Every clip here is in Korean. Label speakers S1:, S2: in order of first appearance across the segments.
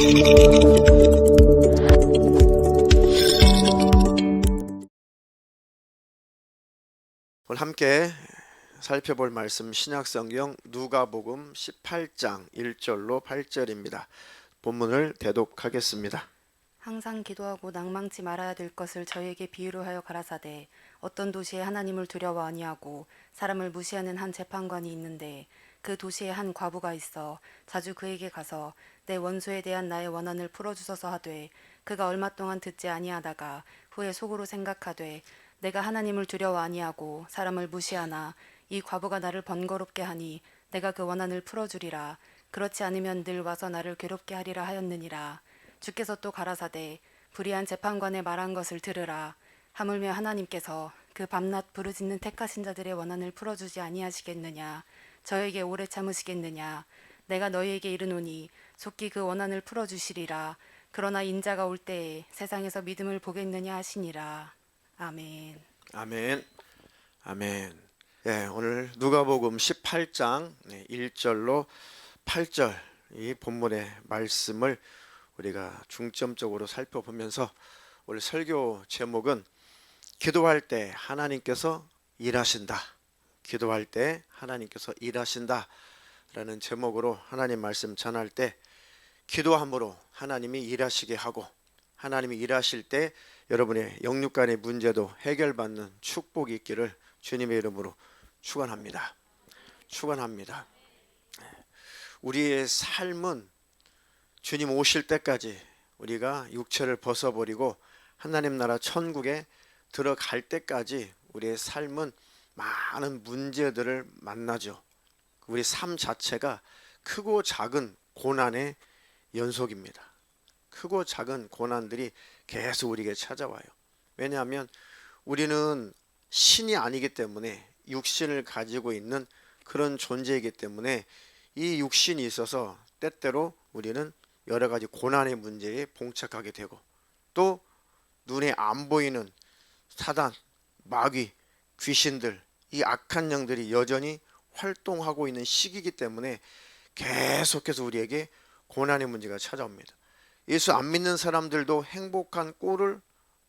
S1: 오늘 함께 살펴볼 말씀 신약성경 누가복음 18장 1절로 8절입니다. 본문을 대독하겠습니다.
S2: 항상 기도하고 낭망치 말아야 될 것을 저희에게 비유로 하여 가라사대 어떤 도시에 하나님을 두려워 아니하고 사람을 무시하는 한 재판관이 있는데 그 도시에 한 과부가 있어 자주 그에게 가서 내 원수에 대한 나의 원한을 풀어주소서 하되 그가 얼마 동안 듣지 아니하다가 후에 속으로 생각하되 내가 하나님을 두려워 아니하고 사람을 무시하나 이 과부가 나를 번거롭게 하니 내가 그 원한을 풀어주리라. 그렇지 않으면 늘 와서 나를 괴롭게 하리라 하였느니라. 주께서 또 가라사대 불의한 재판관의 말한 것을 들으라. 하물며 하나님께서 그 밤낮 부르짖는 택하신 자들의 원한을 풀어주지 아니하시겠느냐. 저에게 오래 참으시겠느냐. 내가 너희에게 이르노니 속히 그 원한을 풀어주시리라. 그러나 인자가 올 때에 세상에서 믿음을 보겠느냐 하시니라. 아멘.
S1: 아멘. 아멘. 네, 오늘 누가복음 18장 1절로 8절 이 본문의 말씀을 우리가 중점적으로 살펴보면서 오늘 설교 제목은 기도할 때 하나님께서 일하신다. 기도할 때 하나님께서 일하신다 라는 제목으로 하나님 말씀 전할 때 기도함으로 하나님이 일하시게 하고 하나님이 일하실 때 여러분의 영육간의 문제도 해결받는 축복이 있기를 주님의 이름으로 축원합니다. 축원합니다. 우리의 삶은 주님 오실 때까지 우리가 육체를 벗어버리고 하나님 나라 천국에 들어갈 때까지 우리의 삶은 많은 문제들을 만나죠. 우리 삶 자체가 크고 작은 고난의 연속입니다. 크고 작은 고난들이 계속 우리에게 찾아와요. 왜냐하면 우리는 신이 아니기 때문에 육신을 가지고 있는 그런 존재이기 때문에 이 육신이 있어서 때때로 우리는 여러 가지 고난의 문제에 봉착하게 되고 또 눈에 안 보이는 사단, 마귀, 귀신들, 이 악한 영들이 여전히 활동하고 있는 시기이기 때문에 계속해서 우리에게 고난의 문제가 찾아옵니다. 예수 안 믿는 사람들도 행복한 꼴을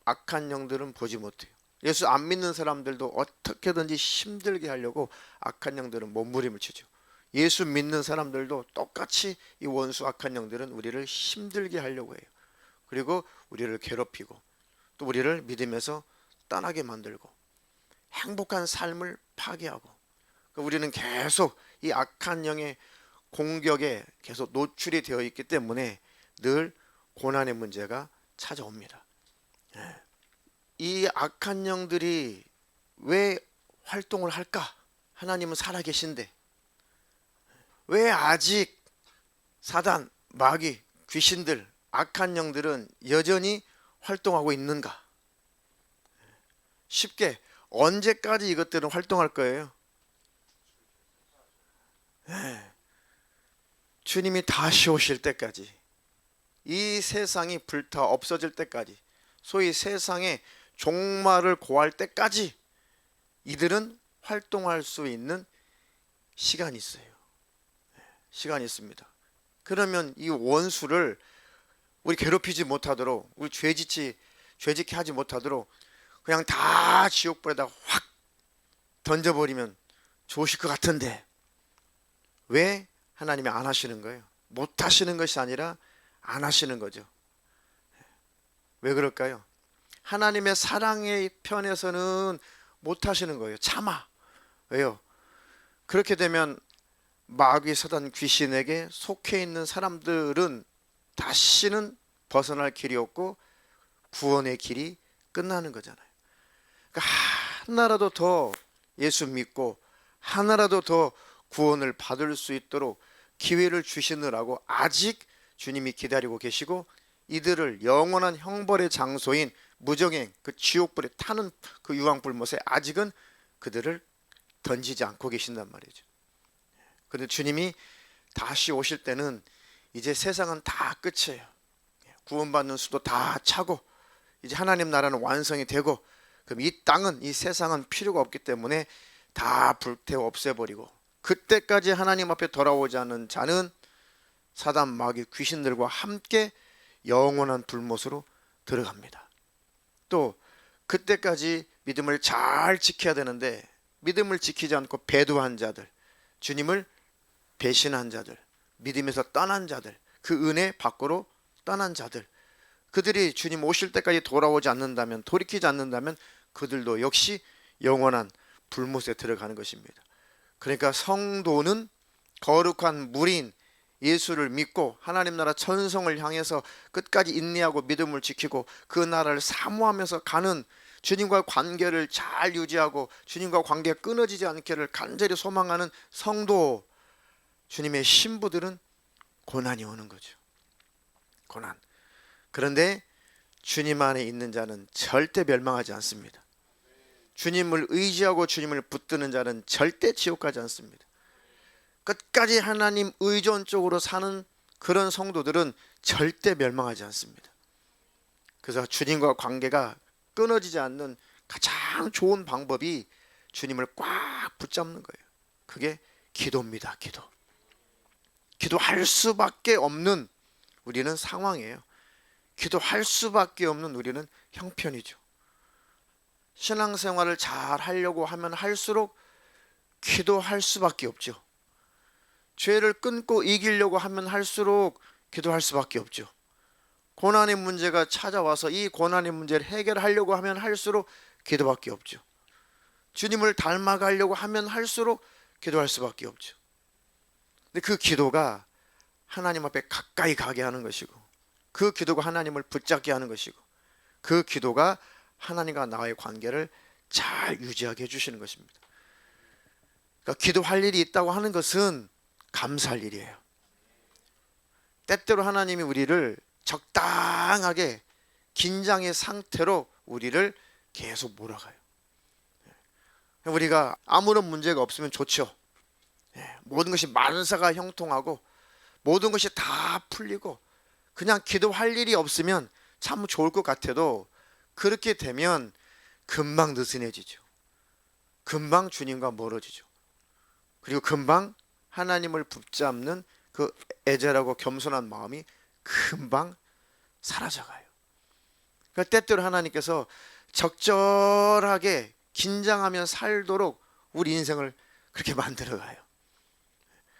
S1: 악한 영들은 보지 못해요. 예수 안 믿는 사람들도 어떻게든지 힘들게 하려고 악한 영들은 몸부림을 치죠. 예수 믿는 사람들도 똑같이 이 원수 악한 영들은 우리를 힘들게 하려고 해요. 그리고 우리를 괴롭히고 또 우리를 믿음에서 떠나게 만들고 행복한 삶을 파괴하고 우리는 계속 이 악한 영의 공격에 계속 노출이 되어 있기 때문에 늘 고난의 문제가 찾아옵니다. 이 악한 영들이 왜 활동을 할까? 하나님은 살아계신데 왜 아직 사단, 마귀, 귀신들, 악한 영들은 여전히 활동하고 있는가? 쉽게 언제까지 이것들은 활동할 거예요? 주님이 다시 오실 때까지, 이 세상이 불타 없어질 때까지, 소위 세상의 종말을 고할 때까지 이들은 활동할 수 있는 시간이 있어요. 시간이 있습니다. 그러면 이 원수를 우리 괴롭히지 못하도록, 우리 죄짓게 하지 못하도록 그냥 다 지옥불에다 확 던져버리면 좋으실 것 같은데 왜 하나님이 안 하시는 거예요? 못 하시는 것이 아니라 안 하시는 거죠. 왜 그럴까요? 하나님의 사랑의 편에서는 못 하시는 거예요. 참아. 왜요? 그렇게 되면 마귀, 사단, 귀신에게 속해 있는 사람들은 다시는 벗어날 길이 없고 구원의 길이 끝나는 거잖아요. 그러니까 하나라도 더 예수 믿고 하나라도 더 구원을 받을 수 있도록 기회를 주시느라고 아직 주님이 기다리고 계시고 이들을 영원한 형벌의 장소인 무정행 그 지옥불에 타는 그 유황불못에 아직은 그들을 던지지 않고 계신단 말이죠. 그런데 주님이 다시 오실 때는 이제 세상은 다 끝이에요. 구원받는 수도 다 차고 이제 하나님 나라는 완성이 되고 그럼 이 땅은, 이 세상은 필요가 없기 때문에 다 불태워 없애버리고 그때까지 하나님 앞에 돌아오지 않은 자는 사단 마귀 귀신들과 함께 영원한 불못으로 들어갑니다. 또 그때까지 믿음을 잘 지켜야 되는데 믿음을 지키지 않고 배도한 자들, 주님을 배신한 자들, 믿음에서 떠난 자들, 그 은혜 밖으로 떠난 자들, 그들이 주님 오실 때까지 돌아오지 않는다면, 돌이키지 않는다면 그들도 역시 영원한 불못에 들어가는 것입니다. 그러니까 성도는 거룩한 무리인 예수를 믿고 하나님 나라 천성을 향해서 끝까지 인내하고 믿음을 지키고 그 나라를 사모하면서 가는, 주님과의 관계를 잘 유지하고 주님과 관계가 끊어지지 않기를 간절히 소망하는 성도, 주님의 신부들은 고난이 오는 거죠. 고난. 그런데 주님 안에 있는 자는 절대 멸망하지 않습니다. 주님을 의지하고 주님을 붙드는 자는 절대 지옥 가지 않습니다. 끝까지 하나님 의존적으로 사는 그런 성도들은 절대 멸망하지 않습니다. 그래서 주님과 관계가 끊어지지 않는 가장 좋은 방법이 주님을 꽉 붙잡는 거예요. 그게 기도입니다. 기도할 수밖에 없는 우리는 상황이에요. 기도할 수밖에 없는 우리는 형편이죠. 신앙생활을 잘 하려고 하면 할수록 기도할 수밖에 없죠. 죄를 끊고 이기려고 하면 할수록 기도할 수밖에 없죠. 고난의 문제가 찾아와서 이 고난의 문제를 해결하려고 하면 할수록 기도밖에 없죠. 주님을 닮아가려고 하면 할수록 기도할 수밖에 없죠. 근데 그 기도가 하나님 앞에 가까이 가게 하는 것이고, 그 기도가 하나님을 붙잡게 하는 것이고, 그 기도가 하나님과 나의 관계를 잘 유지하게 해주시는 것입니다. 그러니까 기도할 일이 있다고 하는 것은 감사할 일이에요. 때때로 하나님이 우리를 적당하게 긴장의 상태로 우리를 계속 몰아가요. 우리가 아무런 문제가 없으면 좋죠. 모든 것이 만사가 형통하고 모든 것이 다 풀리고 그냥 기도할 일이 없으면 참 좋을 것 같아도, 그렇게 되면 금방 느슨해지죠. 금방 주님과 멀어지죠. 그리고 금방 하나님을 붙잡는 그 애절하고 겸손한 마음이 금방 사라져가요. 그러니까 때때로 하나님께서 적절하게 긴장하며 살도록 우리 인생을 그렇게 만들어가요.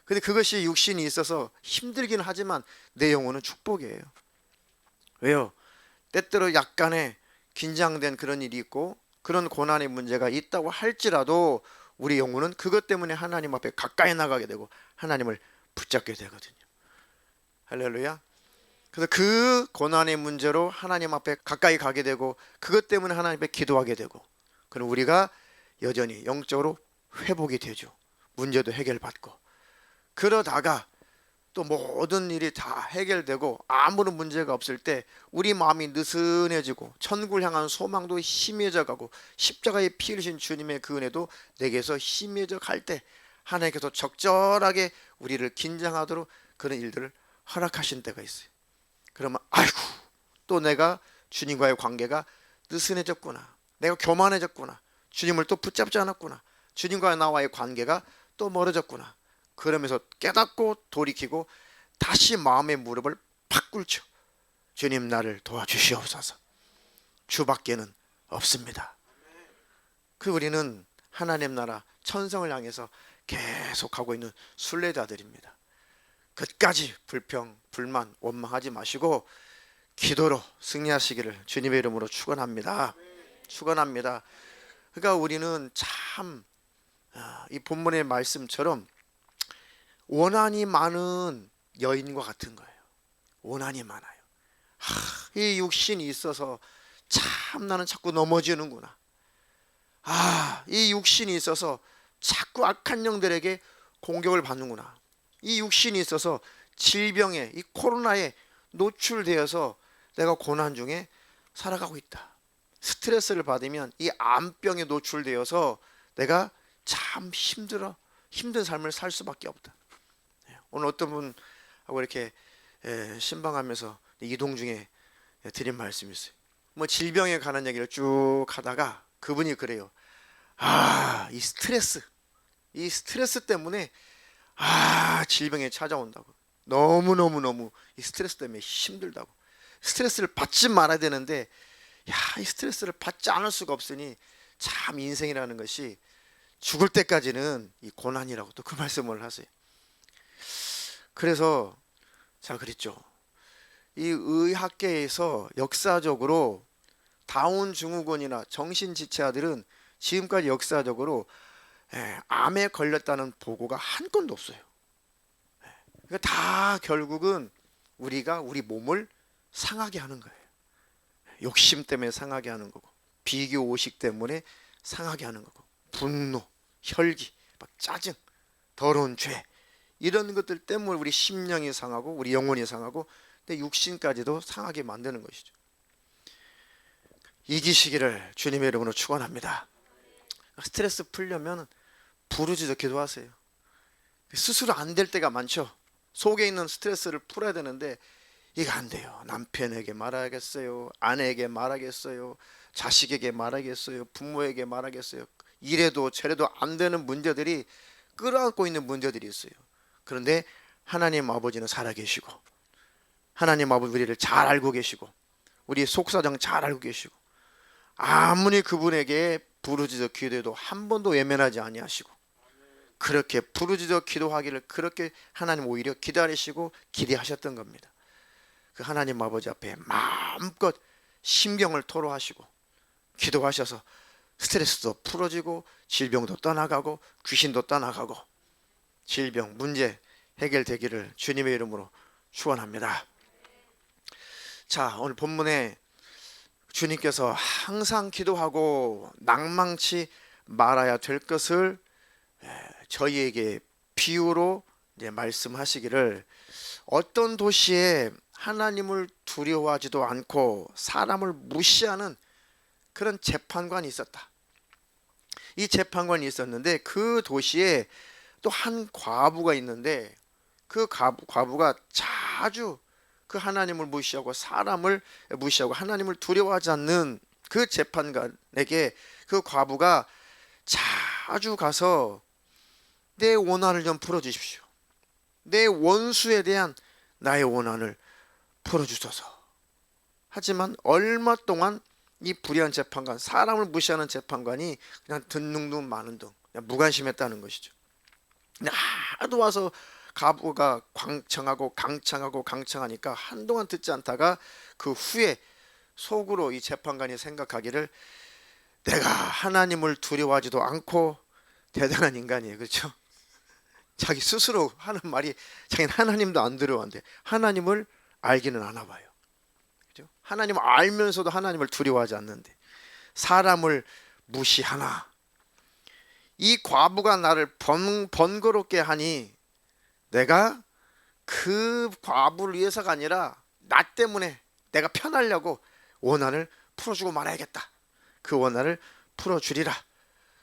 S1: 근데 그것이 육신이 있어서 힘들긴 하지만 내 영혼은 축복이에요. 왜요? 때때로 약간의 긴장된 그런 일이 있고 그런 고난의 문제가 있다고 할지라도 우리 영혼은 그것 때문에 하나님 앞에 가까이 나가게 되고 하나님을 붙잡게 되거든요. 할렐루야. 그래서 그 고난의 문제로 하나님 앞에 가까이 가게 되고 그것 때문에 하나님 앞에 기도하게 되고, 그럼 우리가 여전히 영적으로 회복이 되죠. 문제도 해결받고, 그러다가 또 모든 일이 다 해결되고 아무런 문제가 없을 때 우리 마음이 느슨해지고 천국을 향한 소망도 희미해져 가고 십자가에 피 흘리신 주님의 그 은혜도 내게서 희미해져 갈 때 하나님께서 적절하게 우리를 긴장하도록 그런 일들을 허락하신 때가 있어요. 그러면 아이고, 또 내가 주님과의 관계가 느슨해졌구나, 내가 교만해졌구나, 주님을 또 붙잡지 않았구나, 주님과 나와의 관계가 또 멀어졌구나. 그러면서 깨닫고 돌이키고 다시 마음의 무릎을 팍 꿇죠. 주님, 나를 도와주시옵소서. 주밖에는 없습니다. 그 우리는 하나님 나라 천성을 향해서 계속 가고 있는 순례자들입니다. 끝까지 불평, 불만, 원망하지 마시고 기도로 승리하시기를 주님의 이름으로 축원합니다. 축원합니다. 그러니까 우리는 참 이 본문의 말씀처럼 원한이 많은 여인과 같은 거예요. 원한이 많아요. 이 육신이 있어서 참 나는 자꾸 넘어지는구나. 이 육신이 있어서 자꾸 악한 영들에게 공격을 받는구나. 이 육신이 있어서 질병에, 이 코로나에 노출되어서 내가 고난 중에 살아가고 있다. 스트레스를 받으면 이 암병에 노출되어서 내가 참 힘든 삶을 살 수밖에 없다. 오늘 어떤 분하고 이렇게 신방하면서 이동 중에 드린 말씀이 있어요. 뭐 질병에 관한 얘기를 쭉 하다가 그분이 그래요. 이 스트레스 때문에 질병이 찾아온다고. 너무 이 스트레스 때문에 힘들다고. 스트레스를 받지 말아야 되는데 이 스트레스를 받지 않을 수가 없으니 참 인생이라는 것이 죽을 때까지는 이 고난이라고 또 그 말씀을 하세요. 그래서 자 그랬죠. 이 의학계에서 역사적으로 다운 증후군이나 정신지체아들은 지금까지 역사적으로 암에 걸렸다는 보고가 한 건도 없어요. 그러니까 다 결국은 우리가 우리 몸을 상하게 하는 거예요. 욕심 때문에 상하게 하는 거고, 비교 의식 때문에 상하게 하는 거고, 분노, 혈기, 막 짜증, 더러운 죄 이런 것들 때문에 우리 심령이 상하고 우리 영혼이 상하고 내 육신까지도 상하게 만드는 것이죠. 이기시기를 주님의 이름으로 축원합니다. 스트레스 풀려면 부르짖어 기도하세요. 스스로 안 될 때가 많죠. 속에 있는 스트레스를 풀어야 되는데 이거 안 돼요. 남편에게 말하겠어요, 아내에게 말하겠어요, 자식에게 말하겠어요, 부모에게 말하겠어요. 이래도 저래도 안 되는 문제들이 끌어안고 있는 문제들이 있어요. 그런데 하나님 아버지는 살아계시고 하나님 아버지 우리를 잘 알고 계시고 우리 속사정 잘 알고 계시고 아무리 그분에게 부르짖어 기도해도 한 번도 외면하지 아니하시고 그렇게 부르짖어 기도하기를 그렇게 하나님 오히려 기다리시고 기대하셨던 겁니다. 그 하나님 아버지 앞에 마음껏 심경을 토로하시고 기도하셔서 스트레스도 풀어지고 질병도 떠나가고 귀신도 떠나가고 질병 문제 해결되기를 주님의 이름으로 축원합니다. 자, 오늘 본문에 주님께서 항상 기도하고 낭망치 말아야 될 것을 저희에게 비유로 이제 말씀하시기를 어떤 도시에 하나님을 두려워하지도 않고 사람을 무시하는 그런 재판관이 있었다. 이 재판관이 있었는데 그 도시에 또 한 과부가 있는데 그 과부가 자주 그 하나님을 무시하고 사람을 무시하고 하나님을 두려워하지 않는 그 재판관에게 그 과부가 자주 가서 내 원한을 좀 풀어주십시오. 내 원수에 대한 나의 원한을 풀어주소서. 하지만 얼마 동안 이 불의한 재판관, 사람을 무시하는 재판관이 그냥 듣는 둥 마는 둥 그냥 무관심했다는 것이죠. 하도 와서 과부가 강청하니까 한동안 듣지 않다가 그 후에 속으로 이 재판관이 생각하기를 내가 하나님을 두려워하지도 않고 대단한 인간이에요. 그렇죠? 자기 스스로 하는 말이 자기는 하나님도 안 두려워한대. 하나님을 알기는 아나 봐요. 그렇죠? 하나님을 알면서도 하나님을 두려워하지 않는데 사람을 무시하나. 이 과부가 나를 번거롭게 하니 내가 그 과부를 위해서가 아니라 나 때문에 내가 편하려고 원한을 풀어주고 말아야겠다. 그 원한을 풀어주리라.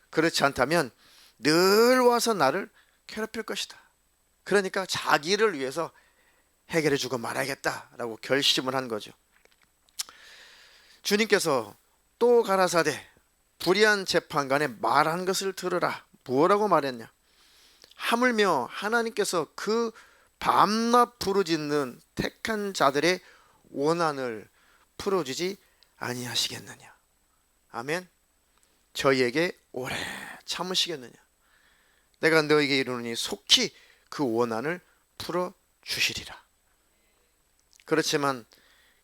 S1: 그렇지 않다면 늘 와서 나를 괴롭힐 것이다. 그러니까 자기를 위해서 해결해주고 말아야겠다라고 결심을 한 거죠. 주님께서 또 가라사대 불의한 재판관의 말한 것을 들으라. 뭐라고 말했냐? 하물며 하나님께서 그 밤낮 부르짖는 택한 자들의 원한을 풀어주지 아니하시겠느냐. 아멘. 저희에게 오래 참으시겠느냐. 내가 너에게 이르노니 속히 그 원한을 풀어주시리라. 그렇지만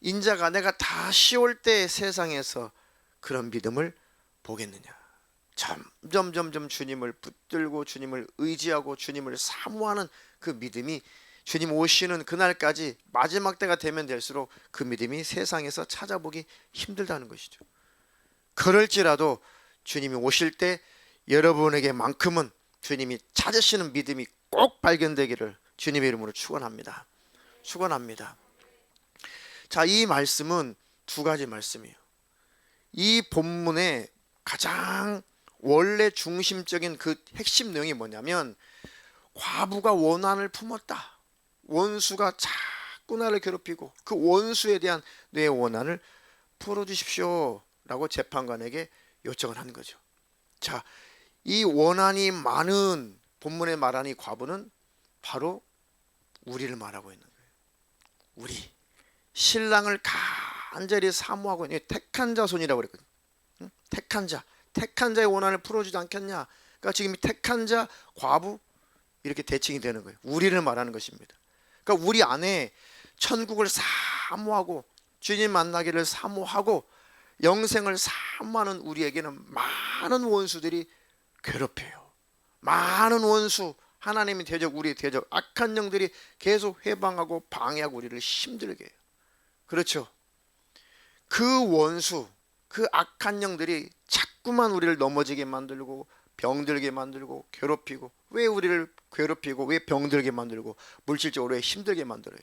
S1: 인자가 내가 다시 올 때 세상에서 그런 믿음을 보겠느냐. 점점 주님을 붙들고 주님을 의지하고 주님을 사모하는 그 믿음이 주님 오시는 그날까지 마지막 때가 되면 될수록 그 믿음이 세상에서 찾아보기 힘들다는 것이죠. 그럴지라도 주님이 오실 때 여러분에게만큼은 주님이 찾으시는 믿음이 꼭 발견되기를 주님의 이름으로 축원합니다. 축원합니다. 자, 이 말씀은 두 가지 말씀이에요. 이 본문의 가장 원래 중심적인 그 핵심 내용이 뭐냐면 과부가 원한을 품었다. 원수가 자꾸 나를 괴롭히고 그 원수에 대한 내 원한을 풀어주십시오 라고 재판관에게 요청을 한 거죠. 자, 이 원한이 많은 본문에 말하는 이 과부는 바로 우리를 말하고 있는 거예요. 우리 신랑을 간절히 사모하고 있는 택한 자손이라고 그랬거든요. 응? 택한 자, 택한 자의 원한을 풀어주지 않겠냐. 그러니까 지금 이 택한 자, 과부 이렇게 대칭이 되는 거예요. 우리를 말하는 것입니다. 그러니까 우리 안에 천국을 사모하고 주님 만나기를 사모하고 영생을 사모하는 우리에게는 많은 원수들이 괴롭혀요. 많은 원수, 하나님의 대적, 우리의 대적, 악한 영들이 계속 회방하고 방해하고 우리를 힘들게 해요. 그렇죠? 그 원수, 그 악한 영들이 자꾸만 우리를 넘어지게 만들고 병들게 만들고 괴롭히고, 왜 우리를 괴롭히고 왜 병들게 만들고 물질적으로 왜 힘들게 만들어요?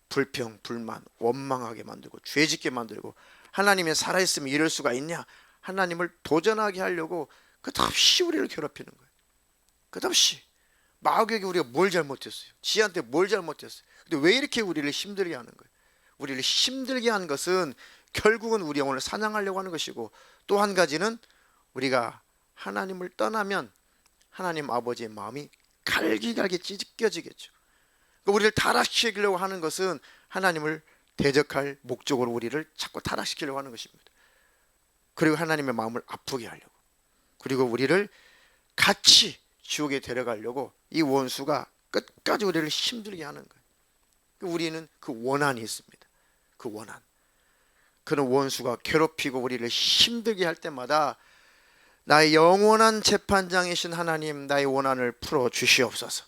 S1: 불평, 불만, 원망하게 만들고 죄짓게 만들고, 하나님이 살아있으면 이럴 수가 있냐? 하나님을 도전하게 하려고 끝없이 우리를 괴롭히는 거예요. 끝없이. 마귀에게 우리가 뭘 잘못했어요? 지한테 뭘 잘못했어요? 근데 왜 이렇게 우리를 힘들게 하는 거예요? 우리를 힘들게 한 것은 결국은 우리 영혼을 사냥하려고 하는 것이고, 또 한 가지는 우리가 하나님을 떠나면 하나님 아버지의 마음이 갈기갈기 찢겨지겠죠. 우리를 타락시키려고 하는 것은 하나님을 대적할 목적으로 우리를 자꾸 타락시키려고 하는 것입니다. 그리고 하나님의 마음을 아프게 하려고, 그리고 우리를 같이 지옥에 데려가려고 이 원수가 끝까지 우리를 힘들게 하는 거예요. 우리는 그 원한이 있습니다. 그 원한. 그런 원수가 괴롭히고 우리를 힘들게 할 때마다 나의 영원한 재판장이신 하나님, 나의 원한을 풀어 주시옵소서.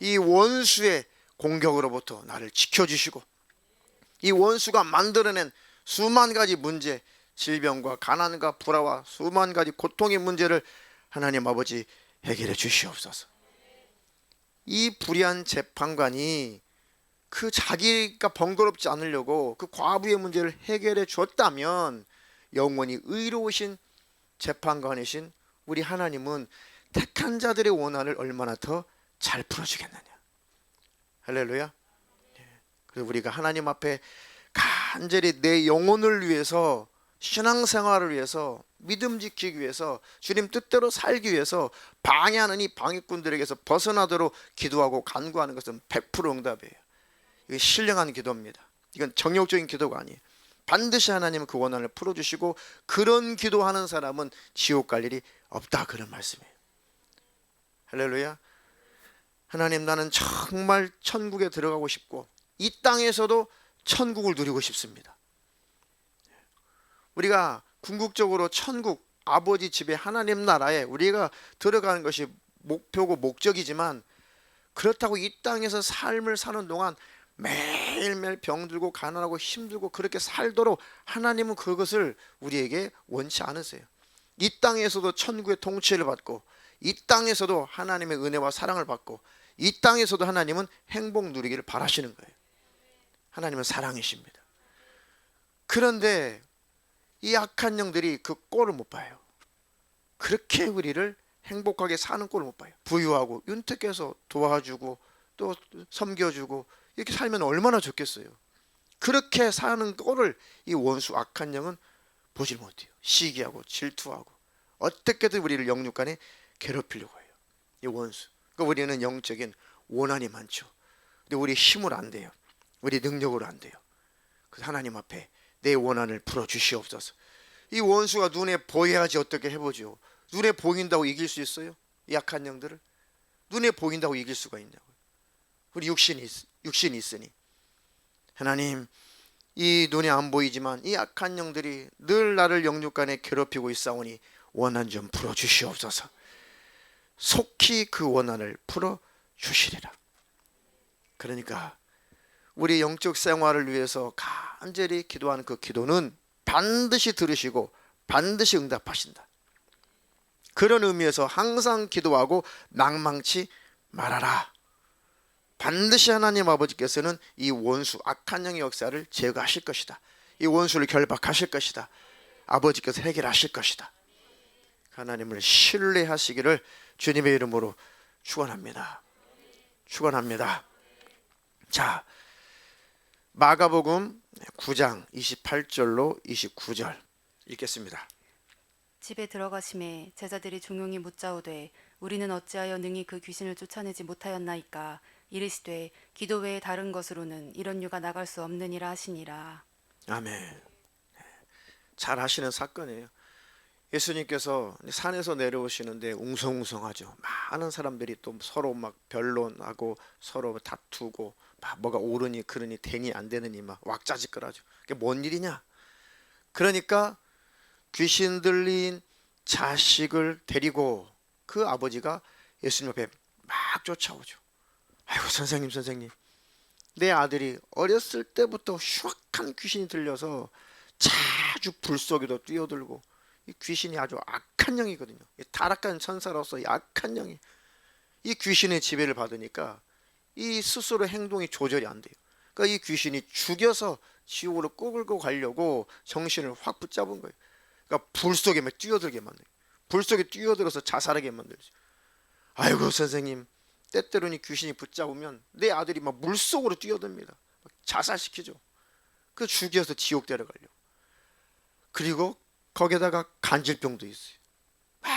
S1: 이 원수의 공격으로부터 나를 지켜주시고, 이 원수가 만들어낸 수만 가지 문제, 질병과 가난과 불화와 수만 가지 고통의 문제를 하나님 아버지 해결해 주시옵소서. 이 불의한 재판관이 그 자기가 번거롭지 않으려고 그 과부의 문제를 해결해 줬다면, 영원히 의로우신 재판관이신 우리 하나님은 택한 자들의 원한을 얼마나 더 잘 풀어주겠느냐. 할렐루야. 그래서 우리가 하나님 앞에 간절히 내 영혼을 위해서, 신앙생활을 위해서, 믿음 지키기 위해서, 주님 뜻대로 살기 위해서 방해하는 이 방해꾼들에게서 벗어나도록 기도하고 간구하는 것은 100% 응답이에요. 이건 신령한 기도입니다. 이건 정욕적인 기도가 아니에요. 반드시 하나님은 그 원한을 풀어주시고, 그런 기도하는 사람은 지옥 갈 일이 없다, 그런 말씀이에요. 할렐루야. 하나님, 나는 정말 천국에 들어가고 싶고 이 땅에서도 천국을 누리고 싶습니다. 우리가 궁극적으로 천국, 아버지 집에, 하나님 나라에 우리가 들어가는 것이 목표고 목적이지만, 그렇다고 이 땅에서 삶을 사는 동안 매일매일 병들고 가난하고 힘들고 그렇게 살도록 하나님은 그것을 우리에게 원치 않으세요. 이 땅에서도 천국의 통치를 받고, 이 땅에서도 하나님의 은혜와 사랑을 받고, 이 땅에서도 하나님은 행복 누리기를 바라시는 거예요. 하나님은 사랑이십니다. 그런데 이 악한 영들이 그 꼴을 못 봐요. 그렇게 우리를 행복하게 사는 꼴을 못 봐요. 부유하고 윤택해서 도와주고 또 섬겨주고 이렇게 살면 얼마나 좋겠어요. 그렇게 사는 꼴을 이 원수 악한 영은 보질 못해요. 시기하고 질투하고 어떻게든 우리를 영육간에 괴롭히려고 해요. 이 원수. 그러니까 우리는 영적인 원한이 많죠. 근데 우리 힘으로 안 돼요. 우리 능력으로 안 돼요. 그래서 하나님 앞에 내 원한을 풀어 주시옵소서. 이 원수가 눈에 보여야지 어떻게 해보죠. 눈에 보인다고 이길 수 있어요? 이 약한 영들을 눈에 보인다고 이길 수가 있냐고요. 우리 육신이 있으니. 하나님, 이 눈에 안 보이지만 이 악한 영들이 늘 나를 영육간에 괴롭히고 있사오니 원한 좀 풀어 주시옵소서. 속히 그 원한을 풀어 주시리라. 그러니까 우리 영적 생활을 위해서 간절히 기도하는 그 기도는 반드시 들으시고 반드시 응답하신다. 그런 의미에서 항상 기도하고 낭망치 말아라. 반드시 하나님 아버지께서는 이 원수 악한 영의 역사를 제거하실 것이다. 이 원수를 결박하실 것이다. 아버지께서 해결하실 것이다. 하나님을 신뢰하시기를 주님의 이름으로 축원합니다. 축원합니다. 자, 마가복음 9장 28절로 29절 읽겠습니다.
S2: 집에 들어가심에 제자들이 종용이 묻자오되 우리는 어찌하여 능히 그 귀신을 쫓아내지 못하였나이까. 이르시되 기도 외에 다른 것으로는 이런 유가 나갈 수 없느니라 하시니라.
S1: 아멘. 잘 하시는 사건이에요. 예수님께서 산에서 내려오시는데 웅성웅성하죠. 많은 사람들이 또 서로 막 변론하고 서로 다투고 막 뭐가 옳으니 그러니 되니 안 되느니 막 왁자지껄하죠. 그게 뭔 일이냐? 그러니까 귀신 들린 자식을 데리고 그 아버지가 예수님 앞에 막 쫓아오죠. 아이고 선생님, 내 아들이 어렸을 때부터 흉악한 귀신이 들려서 자주 불 속에도 뛰어들고, 이 귀신이 아주 악한 영이거든요. 이 타락한 천사로서 이 악한 영이 이 귀신의 지배를 받으니까 이 스스로 행동이 조절이 안 돼요. 그러니까 이 귀신이 죽여서 지옥으로 끌고 가려고 정신을 확 붙잡은 거예요. 그러니까 불 속에 막 뛰어들게 만들어요. 불 속에 뛰어들어서 자살하게 만들죠. 아이고 선생님, 때때로는 이 귀신이 붙잡으면 내 아들이 막 물속으로 뛰어듭니다. 막 자살시키죠. 그 죽여서 지옥 데려가려고. 그리고 거기에다가 간질병도 있어요. 막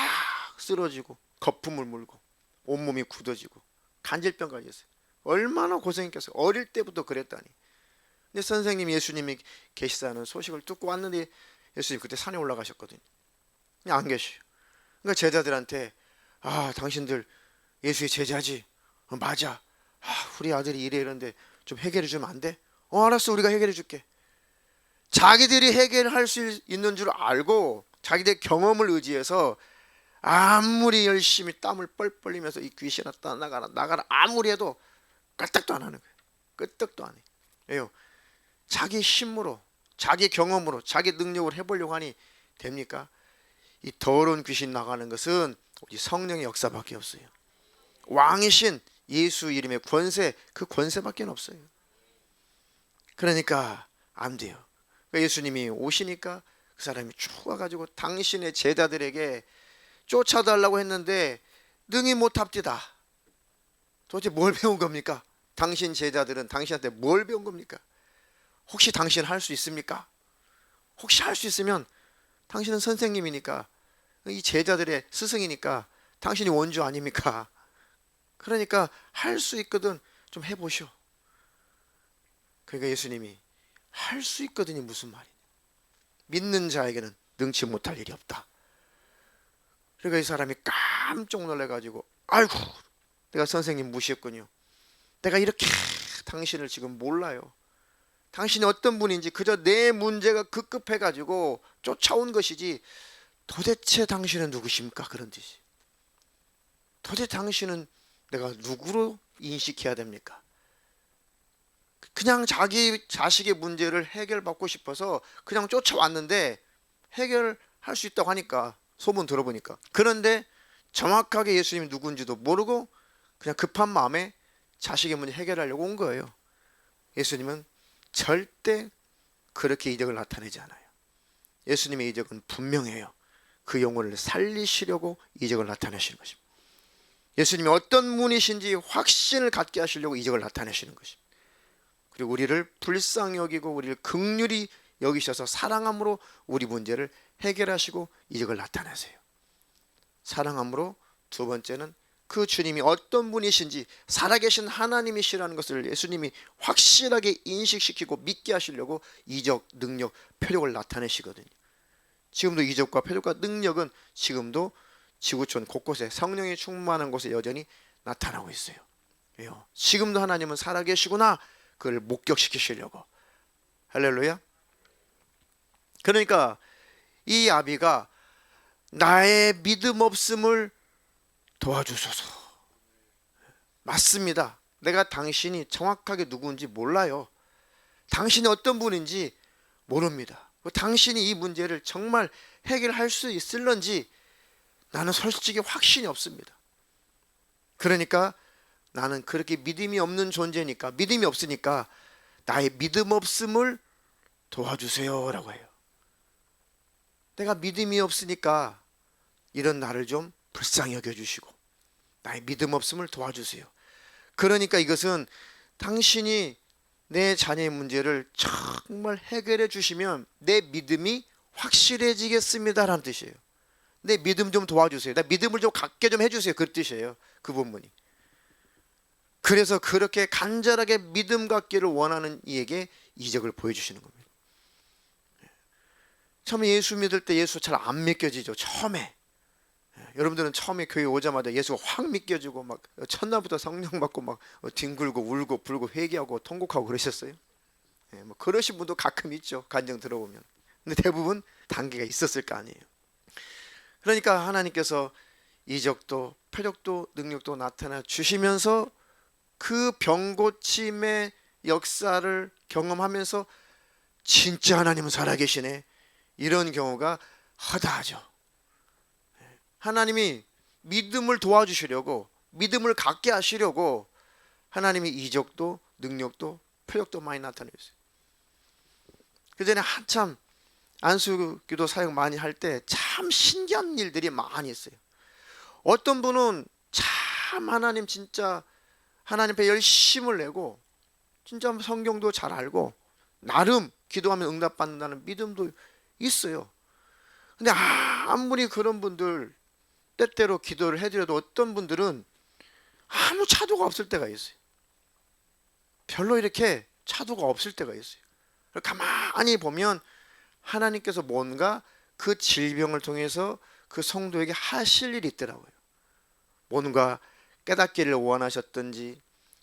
S1: 쓰러지고 거품을 물고 온몸이 굳어지고 간질병까지 있어요. 얼마나 고생했겠어요. 어릴 때부터 그랬다니. 근데 선생님 예수님이 계시다는 소식을 듣고 왔는데 예수님 그때 산에 올라가셨거든요. 그냥 안 계셔요. 그러니까 제자들한테 당신들 예수의 제자지? 맞아. 우리 아들이 이래 이런데 좀 해결해 주면 안 돼? 알았어, 우리가 해결해 줄게. 자기들이 해결할 수 있는 줄 알고 자기들 경험을 의지해서 아무리 열심히 땀을 뻘뻘 흘리면서 이 귀신아 나가라 아무리 해도 까딱도 안 하는 거예요. 끄떡도 안 해요. 왜요? 자기 힘으로, 자기 경험으로, 자기 능력을 해보려고 하니 됩니까? 이 더러운 귀신 나가는 것은 오직 성령의 역사밖에 없어요. 왕이신 예수 이름의 권세, 그 권세밖에 없어요. 그러니까 안 돼요. 예수님이 오시니까 그 사람이 쭉 와가지고 당신의 제자들에게 쫓아달라고 했는데 능히 못합디다. 도대체 뭘 배운 겁니까? 당신 제자들은 당신한테 뭘 배운 겁니까? 혹시 당신 할 수 있습니까? 혹시 할 수 있으면 당신은 선생님이니까, 이 제자들의 스승이니까 당신이 원주 아닙니까? 그러니까 할 수 있거든 좀 해보시오. 그러니까 예수님이 할 수 있거든이 무슨 말이냐? 믿는 자에게는 능치 못할 일이 없다. 그러니까 이 사람이 깜짝 놀래가지고 아이고 내가 선생님 무시했군요. 내가 이렇게 당신을 지금 몰라요. 당신이 어떤 분인지 그저 내 문제가 급급해가지고 쫓아온 것이지 도대체 당신은 누구십니까? 그런 뜻이. 도대체 당신은 내가 누구로 인식해야 됩니까? 그냥 자기 자식의 문제를 해결받고 싶어서 그냥 쫓아왔는데 해결할 수 있다고 하니까 소문 들어보니까. 그런데 정확하게 예수님이 누군지도 모르고 그냥 급한 마음에 자식의 문제 해결하려고 온 거예요. 예수님은 절대 그렇게 이적을 나타내지 않아요. 예수님의 이적은 분명해요. 그 영혼을 살리시려고 이적을 나타내시는 것입니다. 예수님이 어떤 분이신지 확신을 갖게 하시려고 이적을 나타내시는 것입니다. 그리고 우리를 불쌍히 여기고 우리를 긍휼히 여기셔서 사랑함으로 우리 문제를 해결하시고 이적을 나타내세요. 사랑함으로 두 번째는 그 주님이 어떤 분이신지 살아계신 하나님이시라는 것을 예수님이 확실하게 인식시키고 믿게 하시려고 이적, 능력, 표적을 나타내시거든요. 지금도 이적과 표적과 능력은 지금도 지구촌 곳곳에 성령이 충만한 곳에 여전히 나타나고 있어요. 왜요? 지금도 하나님은 살아계시구나, 그걸 목격시키시려고. 할렐루야. 그러니까 이 아비가 나의 믿음 없음을 도와주소서. 맞습니다. 내가 당신이 정확하게 누구인지 몰라요. 당신이 어떤 분인지 모릅니다. 당신이 이 문제를 정말 해결할 수 있을런지 나는 솔직히 확신이 없습니다. 그러니까 나는 그렇게 믿음이 없는 존재니까, 믿음이 없으니까 나의 믿음 없음을 도와주세요 라고 해요. 내가 믿음이 없으니까 이런 나를 좀 불쌍히 여겨주시고 나의 믿음 없음을 도와주세요. 그러니까 이것은 당신이 내 자녀의 문제를 정말 해결해 주시면 내 믿음이 확실해지겠습니다라는 뜻이에요. 내 믿음 좀 도와주세요. 나 믿음을 좀 갖게 좀 해주세요. 그 뜻이에요. 그 본문이. 그래서 그렇게 간절하게 믿음 갖기를 원하는 이에게 이적을 보여주시는 겁니다. 처음에 예수 믿을 때 예수 잘 안 믿겨지죠. 처음에 여러분들은 처음에 교회 오자마자 예수가 확 믿겨지고 막 첫날부터 성령 받고 막 뒹굴고 울고 불고 회개하고 통곡하고 그러셨어요? 뭐 그러신 분도 가끔 있죠. 간증 들어보면. 근데 대부분 단계가 있었을 거 아니에요. 그러니까 하나님께서 이적도 표적도 능력도 나타나 주시면서 그 병고침의 역사를 경험하면서 진짜 하나님은 살아계시네, 이런 경우가 허다하죠. 하나님이 믿음을 도와주시려고, 믿음을 갖게 하시려고 하나님이 이적도 능력도 표적도 많이 나타내셨어요. 그 전에 한참 안수기도 사역 많이 할 때 참 신기한 일들이 많이 있어요. 어떤 분은 참 하나님 진짜 하나님 앞에 열심을 내고 진짜 성경도 잘 알고 나름 기도하면 응답받는다는 믿음도 있어요. 근데 아무리 그런 분들 때때로 기도를 해드려도 어떤 분들은 아무 차도가 없을 때가 있어요. 별로 이렇게 차도가 없을 때가 있어요. 가만히 보면 하나님께서 뭔가 그 질병을 통해서 그 성도에게 하실 일이 있더라고요. 뭔가 깨닫기를 원하셨든지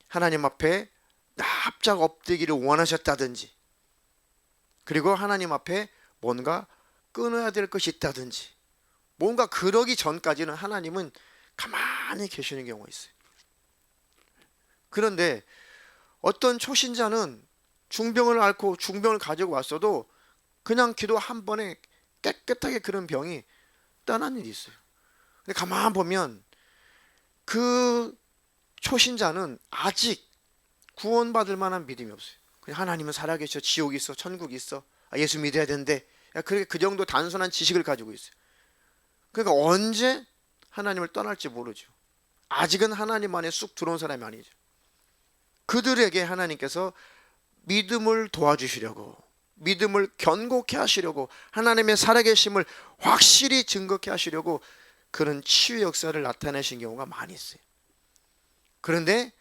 S1: 하나님 앞에 납작 엎드기를 원하셨다든지, 그리고 하나님 앞에 뭔가 끊어야 될 것이 있다든지, 뭔가 그러기 전까지는 하나님은 가만히 계시는 경우가 있어요. 그런데 어떤 초신자는 중병을 앓고 중병을 가지고 왔어도 그냥 기도 한 번에 깨끗하게 그런 병이 떠난 일이 있어요. 근데 가만 보면 그 초신자는 아직 구원받을 만한 믿음이 없어요. 그냥 하나님은 살아계셔, 지옥이 있어, 천국이 있어, 예수 믿어야 되는데, 그렇게 그 정도 단순한 지식을 가지고 있어요. 그러니까 언제 하나님을 떠날지 모르죠. 아직은 하나님 안에 쑥 들어온 사람이 아니죠. 그들에게 하나님께서 믿음을 도와주시려고, 믿음을 견고케 하시려고, 하나님의 살아계심을 확실히 증거케 하시려고 그런 치유 역사를 나타내신 경우가 많이 있어요. 그런데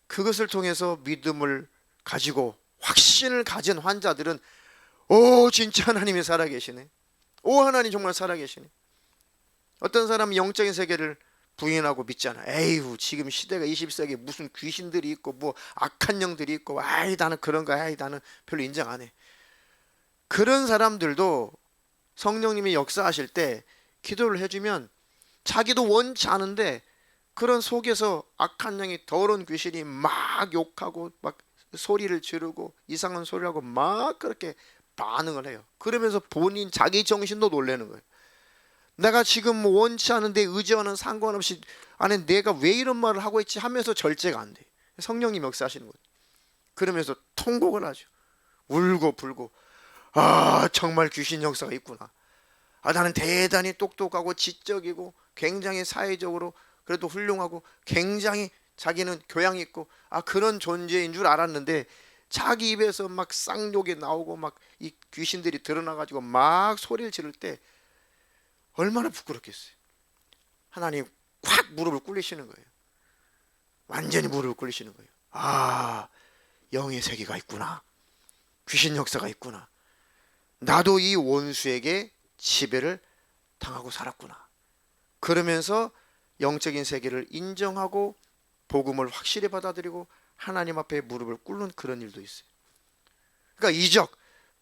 S1: 그것을 통해서 믿음을 가지고 확신을 가진 환자들은 오, 진짜 하나님이 살아계시네, 오, 하나님 정말 살아계시네. 어떤 사람은 영적인 세계를 부인하고 믿잖아. 에휴, 지금 시대가 21세기에 무슨 귀신들이 있고 뭐 악한 영들이 있고, 아이 나는 그런 거, 아이 나는 별로 인정 안 해. 그런 사람들도 성령님이 역사하실 때 기도를 해주면 자기도 원치 않은데 그런 속에서 악한 영이, 더러운 귀신이 막 욕하고 막 소리를 지르고 이상한 소리를 하고 막 그렇게 반응을 해요. 그러면서 본인 자기 정신도 놀라는 거예요. 내가 지금 원치 않은데 의지와는 상관없이 안에 내가 왜 이런 말을 하고 있지 하면서 절제가 안 돼. 성령님 역사하시는 거예요. 그러면서 통곡을 하죠. 울고 불고, 아 정말 귀신 역사가 있구나. 아 나는 대단히 똑똑하고 지적이고 굉장히 사회적으로 그래도 훌륭하고 굉장히 자기는 교양 있고 그런 존재인 줄 알았는데 자기 입에서 막 쌍욕이 나오고 막 이 귀신들이 드러나가지고 막 소리를 지를 때 얼마나 부끄럽겠어요. 하나님 확 무릎을 꿇리시는 거예요. 완전히 무릎을 꿇리시는 거예요. 아, 영의 세계가 있구나, 귀신 역사가 있구나, 나도 이 원수에게 지배를 당하고 살았구나. 그러면서 영적인 세계를 인정하고 복음을 확실히 받아들이고 하나님 앞에 무릎을 꿇는 그런 일도 있어요. 그러니까 이적,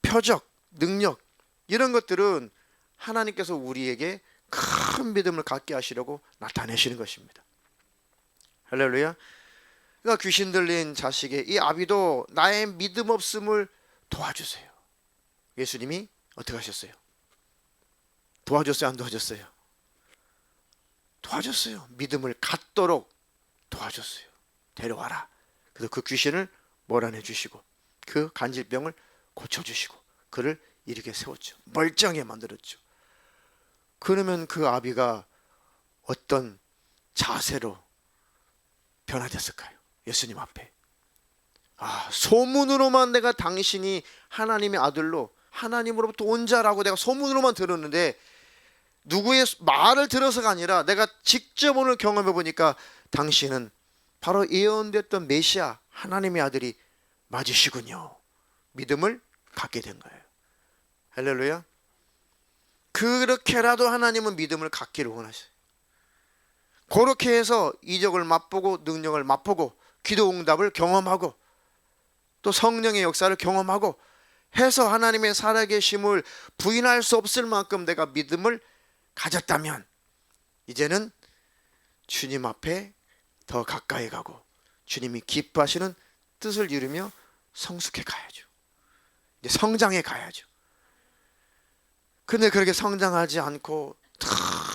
S1: 표적, 능력 이런 것들은 하나님께서 우리에게 큰 믿음을 갖게 하시려고 나타내시는 것입니다. 할렐루야. 그러니까 귀신 들린 자식의 이 아비도 나의 믿음 없음을 도와주세요. 예수님이 어떻게 하셨어요? 도와줬어요, 안 도와줬어요? 도와줬어요. 믿음을 갖도록 도와줬어요. 데려와라. 그래서 그 귀신을 몰아내 주시고 그 간질병을 고쳐주시고 그를 이렇게 세웠죠. 멀쩡하게 만들었죠. 그러면 그 아비가 어떤 자세로 변화됐을까요? 예수님 앞에. 소문으로만 내가 당신이 하나님의 아들로 하나님으로부터 온 자라고 내가 소문으로만 들었는데 누구의 말을 들어서가 아니라 내가 직접 오늘 경험해 보니까 당신은 바로 예언됐던 메시아 하나님의 아들이 맞으시군요. 믿음을 갖게 된 거예요. 할렐루야. 그렇게라도 하나님은 믿음을 갖기를 원하셔요. 그렇게 해서 이적을 맛보고 능력을 맛보고 기도 응답을 경험하고 또 성령의 역사를 경험하고 해서 하나님의 살아계심을 부인할 수 없을 만큼 내가 믿음을 가졌다면 이제는 주님 앞에 더 가까이 가고 주님이 기뻐하시는 뜻을 이루며 성숙해 가야죠. 이제 성장해 가야죠. 근데 그렇게 성장하지 않고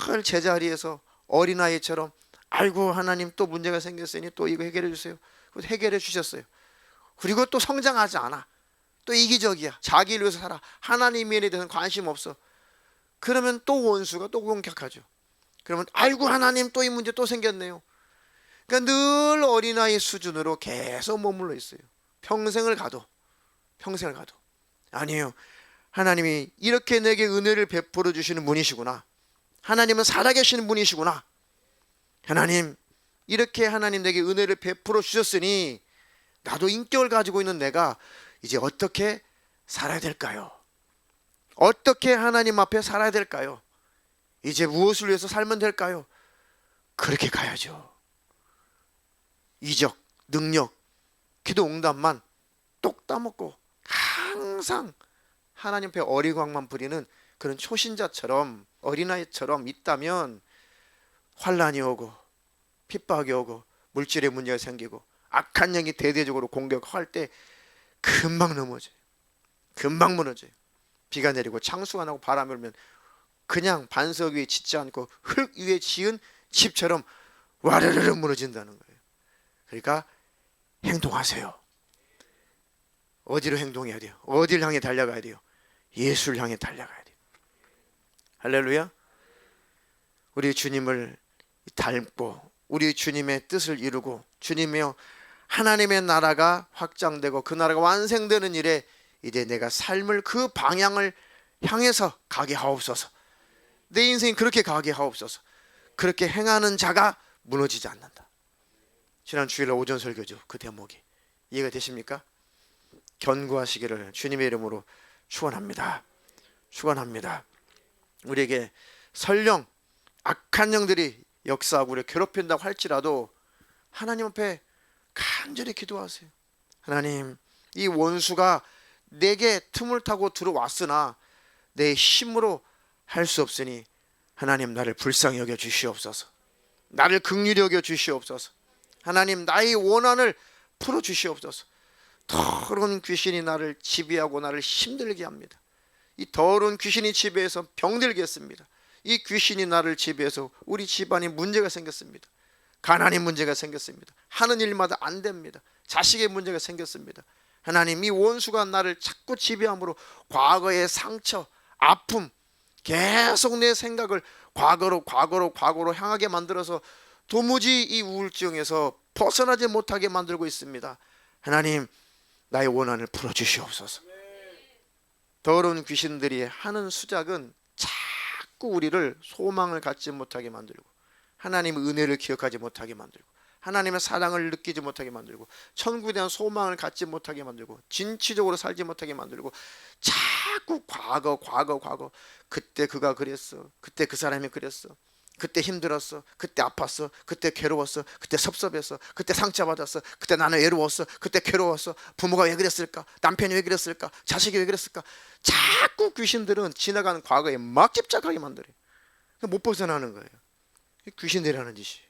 S1: 늘 제자리에서 어린아이처럼 아이고 하나님 또 문제가 생겼으니 또 이거 해결해 주세요. 해결해 주셨어요. 그리고 또 성장하지 않아. 또 이기적이야. 자기를 위해서 살아. 하나님에 대해서는 관심 없어. 그러면 또 원수가 또 공격하죠. 그러면 아이고 하나님 또 이 문제 또 생겼네요. 그러니까 늘 어린아이 수준으로 계속 머물러 있어요. 평생을 가도 아니에요. 하나님이 이렇게 내게 은혜를 베풀어 주시는 분이시구나. 하나님은 살아계시는 분이시구나. 하나님 이렇게 하나님 내게 은혜를 베풀어 주셨으니 나도 인격을 가지고 있는 내가 이제 어떻게 살아야 될까요? 어떻게 하나님 앞에 살아야 될까요? 이제 무엇을 위해서 살면 될까요? 그렇게 가야죠. 이적, 능력, 기도 응답만 똑 따먹고 항상 하나님 앞에 어리광만 부리는 그런 초신자처럼 어린아이처럼 있다면 환난이 오고 핍박이 오고 물질의 문제가 생기고 악한 영이 대대적으로 공격할 때 금방 넘어져요. 금방 무너져요. 비가 내리고 창수가 나고 바람이 불면 그냥 반석 위에 짓지 않고 흙 위에 지은 집처럼 와르르르 무너진다는 거예요. 그러니까 행동하세요. 어디로 행동해야 돼요? 어디를 향해 달려가야 돼요? 예수를 향해 달려가야 돼요. 할렐루야. 우리 주님을 닮고 우리 주님의 뜻을 이루고 주님의 하나님의 나라가 확장되고 그 나라가 완성되는 일에 이제 내가 삶을 그 방향을 향해서 가게 하옵소서. 내 인생이 그렇게 가게 하옵소서. 그렇게 행하는 자가 무너지지 않는다. 지난 주일 오전 설교죠. 그 대목이 이해가 되십니까? 견고하시기를 주님의 이름으로 축원합니다. 축원합니다. 우리에게 설령 악한 영들이 역사하고 우리를 괴롭힌다고 할지라도 하나님 앞에 간절히 기도하세요. 하나님, 이 원수가 내게 틈을 타고 들어왔으나 내 힘으로 할 수 없으니 하나님 나를 불쌍히 여겨 주시옵소서. 나를 긍휼히 여겨 주시옵소서. 하나님 나의 원한을 풀어 주시옵소서. 더러운 귀신이 나를 지배하고 나를 힘들게 합니다. 이 더러운 귀신이 지배해서 병들게 했습니다. 이 귀신이 나를 지배해서 우리 집안에 문제가 생겼습니다. 가난의 문제가 생겼습니다. 하는 일마다 안 됩니다. 자식의 문제가 생겼습니다. 하나님, 이 원수가 나를 자꾸 지배함으로 과거의 상처, 아픔, 계속 내 생각을 과거로 향하게 만들어서 도무지 이 우울증에서 벗어나지 못하게 만들고 있습니다. 하나님, 나의 원한을 풀어주시옵소서. 더러운 귀신들이 하는 수작은 자꾸 우리를 소망을 갖지 못하게 만들고 하나님의 은혜를 기억하지 못하게 만들고 하나님의 사랑을 느끼지 못하게 만들고 천국에 대한 소망을 갖지 못하게 만들고 진취적으로 살지 못하게 만들고 자꾸 과거 그때 그가 그랬어, 그때 그 사람이 그랬어, 그때 힘들었어, 그때 아팠어, 그때 괴로웠어, 그때 섭섭했어, 그때 상처받았어, 그때 나는 외로웠어, 그때 괴로웠어, 부모가 왜 그랬을까, 남편이 왜 그랬을까, 자식이 왜 그랬을까. 자꾸 귀신들은 지나가는 과거에 막 집착하게 만들어요. 못 벗어나는 거예요. 귀신들이 하는 짓이에요.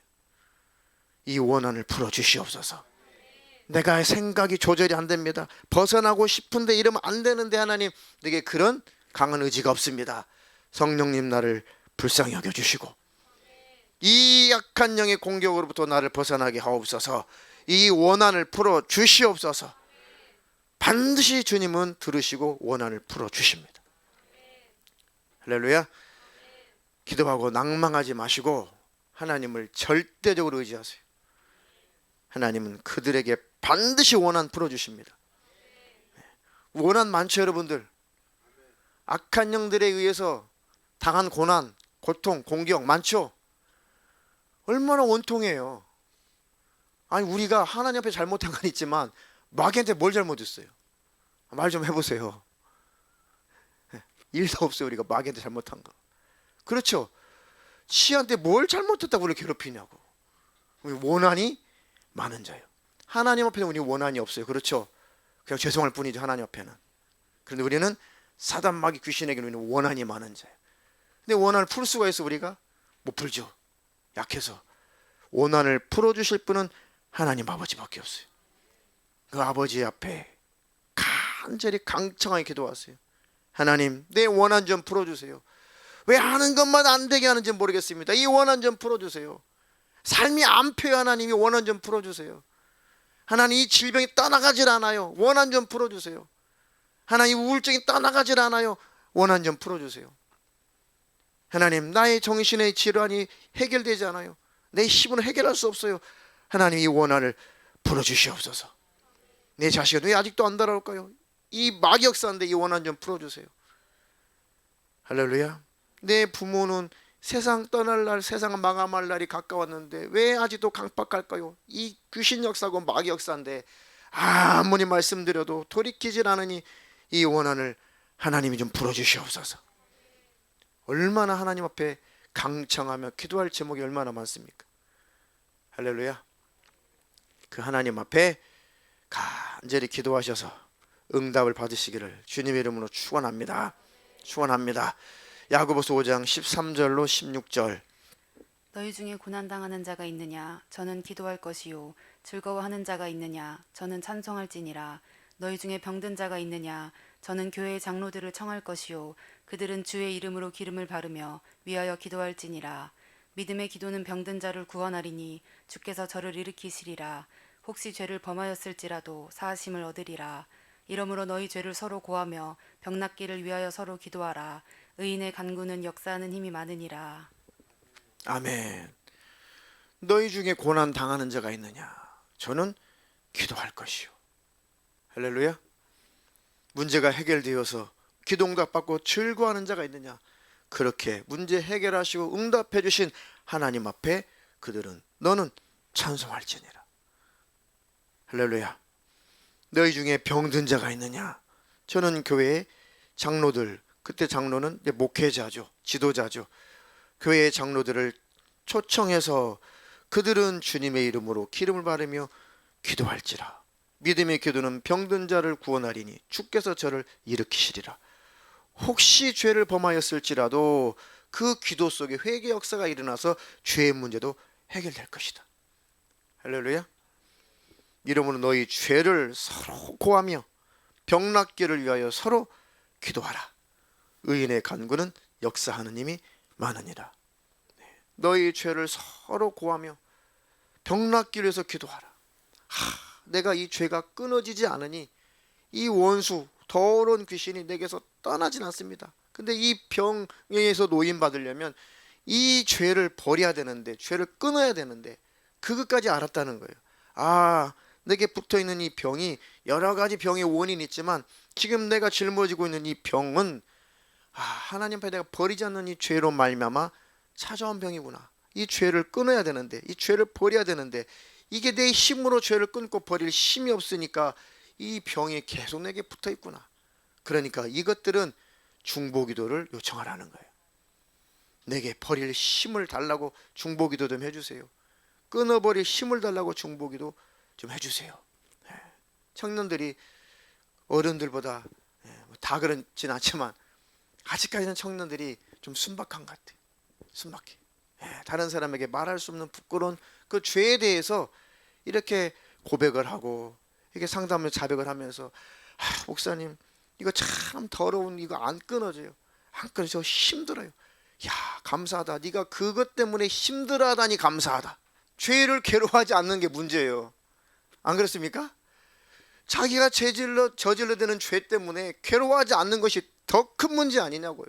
S1: 이 원한을 풀어주시옵소서. 내가 생각이 조절이 안 됩니다. 벗어나고 싶은데 이러면 안 되는데 하나님, 내게 그런 강한 의지가 없습니다. 성령님 나를 불쌍히 여겨주시고 이 약한 영의 공격으로부터 나를 벗어나게 하옵소서. 이 원한을 풀어주시옵소서. 반드시 주님은 들으시고 원한을 풀어주십니다. 할렐루야. 기도하고 낭망하지 마시고 하나님을 절대적으로 의지하세요. 하나님은 그들에게 반드시 원한 풀어주십니다. 원한 많죠 여러분들. 악한 영들에 의해서 당한 고난, 고통, 공격 많죠. 얼마나 원통해요. 아니 우리가 하나님 앞에 잘못한 건 있지만 마귀한테 뭘 잘못했어요? 말 좀 해보세요. 일도 없어요. 우리가 마귀한테 잘못한 거. 그렇죠? 지한테 뭘 잘못했다고 우리를 괴롭히냐고. 우리 원한이 많은 자예요. 하나님 앞에는 우리 원한이 없어요. 그렇죠? 그냥 죄송할 뿐이죠. 하나님 앞에는. 그런데 우리는 사단 마귀 귀신에게는 우리는 원한이 많은 자예요. 근데 원한을 풀 수가 있어 우리가? 못 풀죠. 약해서. 원한을 풀어주실 분은 하나님 아버지밖에 없어요. 그 아버지 앞에 간절히 강청하게 기도하세요. 하나님, 내 원한 좀 풀어주세요. 왜 하는 것만 안 되게 하는지 모르겠습니다. 이 원한 좀 풀어주세요. 삶이 안 펴요. 하나님이 원한 좀 풀어주세요. 하나님, 이 질병이 떠나가질 않아요. 원한 좀 풀어주세요. 하나님, 우울증이 떠나가질 않아요. 원한 좀 풀어주세요. 하나님, 나의 정신의 질환이 해결되지 않아요. 내 힘으로 해결할 수 없어요. 하나님, 이 원한을 풀어주시옵소서. 내 자식은 왜 아직도 안 돌아올까요? 이 마귀 역사인데 이 원한 좀 풀어주세요. 할렐루야. 내 부모는 세상 떠날 날, 세상 마감할 날이 가까웠는데 왜 아직도 강박할까요? 이 귀신 역사고 마귀 역사인데 아무리 말씀드려도 돌이키질 않으니 이 원한을 하나님이 좀 풀어주시옵소서. 얼마나 하나님 앞에 강청하며 기도할 제목이 얼마나 많습니까? 할렐루야. 그 하나님 앞에 간절히 기도하셔서 응답을 받으시기를 주님의 이름으로 축원합니다. 축원합니다. 야고보서 5장 13절로 16절.
S2: 너희 중에 고난당하는 자가 있느냐? 저는 기도할 것이요. 즐거워하는 자가 있느냐? 저는 찬송할지니라. 너희 중에 병든 자가 있느냐? 저는 교회의 장로들을 청할 것이요. 그들은 주의 이름으로 기름을 바르며 위하여 기도할지니라. 믿음의 기도는 병든 자를 구원하리니 주께서 저를 일으키시리라. 혹시 죄를 범하였을지라도 사하심을 얻으리라. 이러므로 너희 죄를 서로 고하며 병 낫기를 위하여 서로 기도하라. 의인의 간구는 역사하는 힘이 많으니라.
S1: 아멘. 너희 중에 고난 당하는 자가 있느냐? 저는 기도할 것이요. 할렐루야. 문제가 해결되어서 기도 응답받고 즐거워하는 자가 있느냐? 그렇게 문제 해결하시고 응답해 주신 하나님 앞에 그들은 너는 찬송할지니라. 할렐루야. 너희 중에 병든 자가 있느냐? 저는 교회의 장로들, 그때 장로는 목회자죠, 지도자죠. 교회의 장로들을 초청해서 그들은 주님의 이름으로 기름을 바르며 기도할지라. 믿음의 기도는 병든 자를 구원하리니 주께서 저를 일으키시리라. 혹시 죄를 범하였을지라도 그 기도 속에 회개 역사가 일어나서 죄의 문제도 해결될 것이다. 할렐루야. 이러므로 너희 죄를 서로 고하며 병 낫기를 위하여 서로 기도하라. 의인의 간구는 역사하는 힘이 많으니라. 너희 죄를 서로 고하며 병 낫기를 위해서 기도하라. 내가 이 죄가 끊어지지 않으니 이 원수 더러운 귀신이 내게서 떠나진 않습니다. 근데 이 병에서 노인받으려면 이 죄를 버려야 되는데, 죄를 끊어야 되는데 그것까지 알았다는 거예요. 내게 붙어있는 이 병이 여러 가지 병의 원인이 있지만 지금 내가 짊어지고 있는 이 병은 하나님 앞에 내가 버리지 않는 이 죄로 말미암아 찾아온 병이구나. 이 죄를 끊어야 되는데, 이 죄를 버려야 되는데 이게 내 힘으로 죄를 끊고 버릴 힘이 없으니까 이 병이 계속 내게 붙어 있구나. 그러니까 이것들은 중보기도를 요청하라는 거예요. 내게 버릴 힘을 달라고 중보기도 좀 해주세요. 끊어버릴 힘을 달라고 중보기도 좀 해주세요. 청년들이 어른들보다 다 그렇진 않지만 아직까지는 청년들이 좀 순박한 것 같아요. 순박해. 다른 사람에게 말할 수 없는 부끄러운 그 죄에 대해서 이렇게 고백을 하고 이렇게 상담을 자백을 하면서 목사님 이거 참 더러운 이거 안 끊어져요. 안 끊어져. 힘들어요. 야, 감사하다. 네가 그것 때문에 힘들어하다니 감사하다. 죄를 괴로워하지 않는 게 문제예요. 안 그렇습니까? 자기가 저질러대는 죄 때문에 괴로워하지 않는 것이 더 큰 문제 아니냐고요.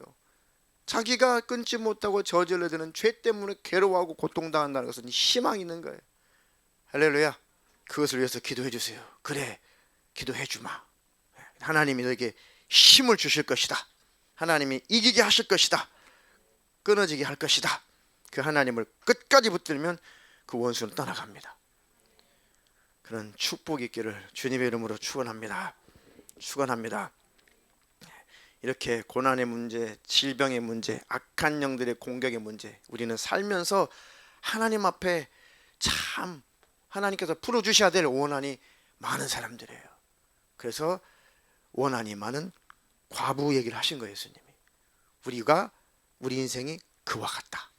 S1: 자기가 끊지 못하고 저질러대는 죄 때문에 괴로워하고 고통당한다는 것은 희망이 있는 거예요. 할렐루야. 그것을 위해서 기도해 주세요. 그래, 기도해 주마. 하나님이 너에게 힘을 주실 것이다. 하나님이 이기게 하실 것이다. 끊어지게 할 것이다. 그 하나님을 끝까지 붙들면 그 원수는 떠나갑니다. 그런 축복이 있기를 주님의 이름으로 축원합니다. 축원합니다. 이렇게 고난의 문제, 질병의 문제, 악한 영들의 공격의 문제, 우리는 살면서 하나님 앞에 참 하나님께서 풀어주셔야 될 원한이 많은 사람들이에요. 그래서 원한이 많은 과부 얘기를 하신 거예요. 예수님이 우리 인생이 그와 같다.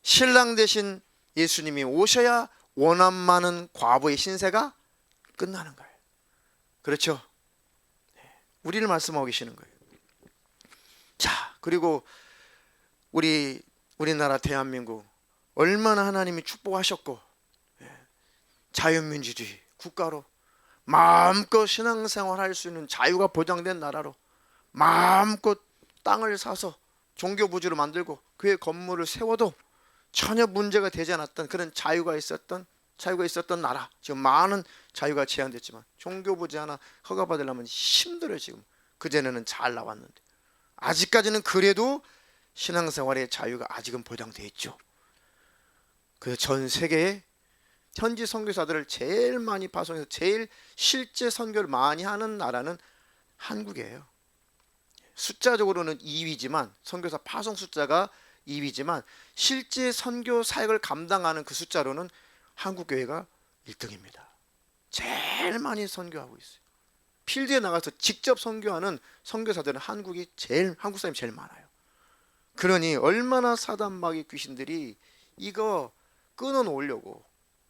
S1: 신랑 대신 예수님이 오셔야 원한 많은 과부의 신세가 끝나는 거예요. 그렇죠? 우리를 말씀하고 계시는 거예요. 자, 그리고 우리나라 대한민국 얼마나 하나님이 축복하셨고, 자유민주주의 국가로 마음껏 신앙생활 할 수 있는 자유가 보장된 나라로 마음껏 땅을 사서 종교부지로 만들고 그의 건물을 세워도 전혀 문제가 되지 않았던 그런 자유가 있었던 나라. 지금 많은 자유가 제한됐지만 종교부지 하나 허가받으려면 힘들어요. 지금 그전에는 잘 나왔는데 아직까지는 그래도 신앙생활의 자유가 아직은 보장되어 있죠. 그 전 세계에 현지 선교사들을 제일 많이 파송해서 제일 실제 선교를 많이 하는 나라는 한국이에요. 숫자적으로는 2위지만 선교사 파송 숫자가 2위지만 실제 선교 사역을 감당하는 그 숫자로는 한국 교회가 1등입니다. 제일 많이 선교하고 있어요. 필드에 나가서 직접 선교하는 선교사들은 한국 사람이 제일 많아요. 그러니 얼마나 사단마귀 귀신들이 이거 끊어놓으려고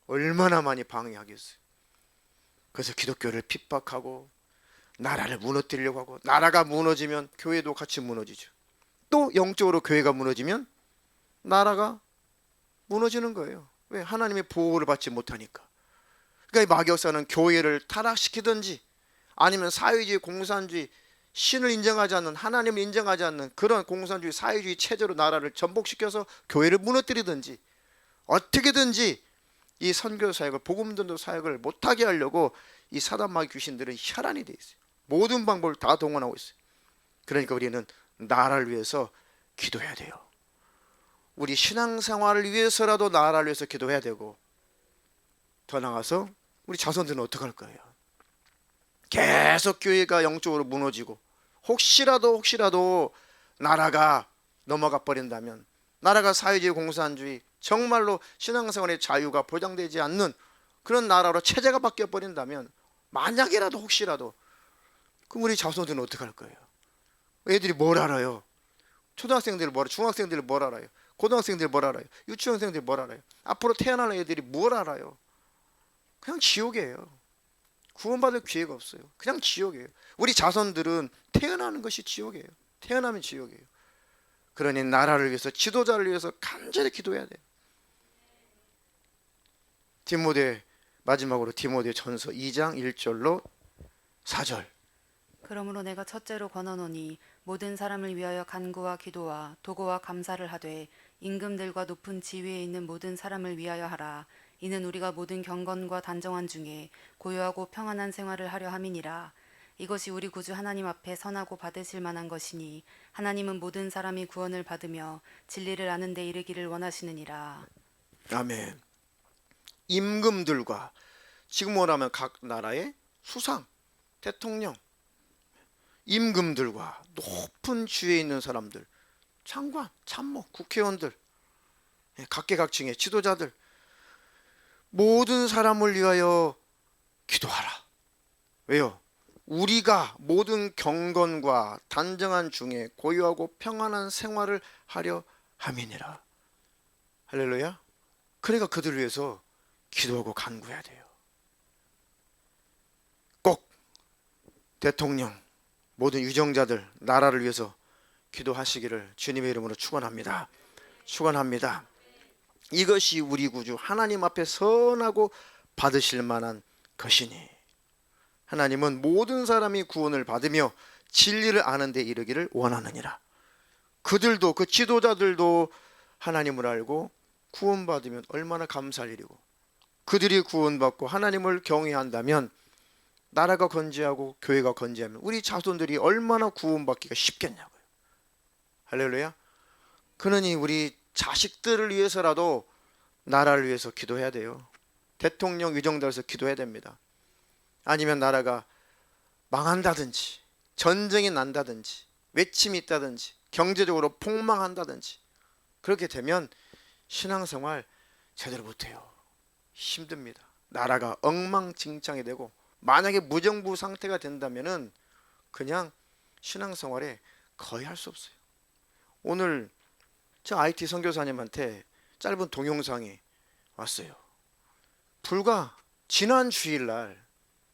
S1: 얼마나 많이 방해하겠어요. 그래서 기독교를 핍박하고 나라를 무너뜨리려고 하고, 나라가 무너지면 교회도 같이 무너지죠. 또 영적으로 교회가 무너지면 나라가 무너지는 거예요. 왜? 하나님의 보호를 받지 못하니까. 그러니까 이 마귀역사는 교회를 타락시키든지 아니면 사회주의, 공산주의, 신을 인정하지 않는, 하나님을 인정하지 않는 그런 공산주의, 사회주의 체제로 나라를 전복시켜서 교회를 무너뜨리든지 어떻게든지 이 선교 사역을, 복음 전도 사역을 못하게 하려고 이 사단마귀 귀신들은 혈안이 돼 있어요. 모든 방법을 다 동원하고 있어요. 그러니까 우리는 나라를 위해서 기도해야 돼요. 우리 신앙생활을 위해서라도 나라를 위해서 기도해야 되고, 더 나아가서 우리 자손들은 어떻게 할 거예요? 계속 교회가 영적으로 무너지고 혹시라도 나라가 넘어가 버린다면, 나라가 사회주의, 공산주의, 정말로 신앙생활의 자유가 보장되지 않는 그런 나라로 체제가 바뀌어 버린다면, 만약이라도 혹시라도, 그럼 우리 자손들은 어떻게 할 거예요? 애들이 뭘 알아요? 초등학생들이 뭘 알아요? 중학생들이 뭘 알아요? 고등학생들이 뭘 알아요? 유치원생들이 뭘 알아요? 앞으로 태어날 애들이 뭘 알아요? 그냥 지옥이에요. 구원받을 기회가 없어요. 그냥 지옥이에요. 우리 자손들은 태어나는 것이 지옥이에요. 태어나면 지옥이에요. 그러니 나라를 위해서, 지도자를 위해서 간절히 기도해야 돼요. 마지막으로 디모데 전서 2장 1절로 4절.
S2: 그러므로 내가 첫째로 권하노니 모든 사람을 위하여 간구와 기도와 도고와 감사를 하되 임금들과 높은 지위에 있는 모든 사람을 위하여 하라. 이는 우리가 모든 경건과 단정한 중에 고요하고 평안한 생활을 하려 함이니라. 이것이 우리 구주 하나님 앞에 선하고 받으실 만한 것이니 하나님은 모든 사람이 구원을 받으며 진리를 아는 데 이르기를 원하시느니라.
S1: 아멘. 임금들과, 지금 뭐라면 각 나라의 수상, 대통령, 임금들과 높은 지위에 있는 사람들, 장관, 참모, 국회의원들, 각계각층의 지도자들, 모든 사람을 위하여 기도하라. 왜요? 우리가 모든 경건과 단정한 중에 고요하고 평안한 생활을 하려 함이니라. 할렐루야. 그러니까 그들을 위해서 기도하고 간구해야 돼요. 꼭 대통령, 모든 유정자들, 나라를 위해서 기도하시기를 주님의 이름으로 축원합니다. 축원합니다. 이것이 우리 구주 하나님 앞에 선하고 받으실 만한 것이니, 하나님은 모든 사람이 구원을 받으며 진리를 아는 데 이르기를 원하느니라. 그들도, 그 지도자들도 하나님을 알고 구원받으면 얼마나 감사할 일이고, 그들이 구원받고 하나님을 경외한다면, 나라가 건재하고 교회가 건재하면 우리 자손들이 얼마나 구원받기가 쉽겠냐고요. 할렐루야. 그러니 우리 자식들을 위해서라도 나라를 위해서 기도해야 돼요. 대통령 위정자로서 기도해야 됩니다. 아니면 나라가 망한다든지 전쟁이 난다든지 외침이 있다든지 경제적으로 폭망한다든지 그렇게 되면 신앙생활 제대로 못해요. 힘듭니다. 나라가 엉망진창이 되고 만약에 무정부 상태가 된다면은 그냥 신앙생활에 거의 할 수 없어요. 오늘 저 IT 선교사님한테 짧은 동영상이 왔어요. 불과 지난 주일날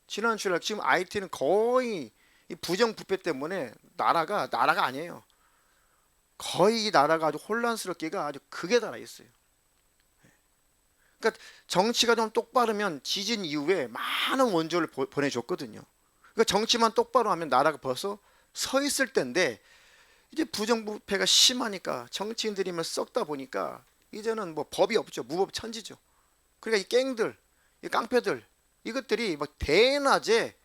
S1: 지금 IT는 거의 이 부정부패 때문에 나라가 아니에요. 거의 이 나라가 아주 혼란스럽기가 아주 극에 달하 있어요. 그러니까 정치가 좀 똑바르면 지진 이후에 많은 원조를 보내줬거든요. 그러니까 정치만 똑바로 하면 나라가 벌써 서 있을 텐데 이제 부정부패가 심하니까 정치인들이면 썩다 보니까 이제는 뭐 법이 없죠. 무법천지죠. 그러니까 이 갱들, 이 깡패들 이것들이 막 대낮에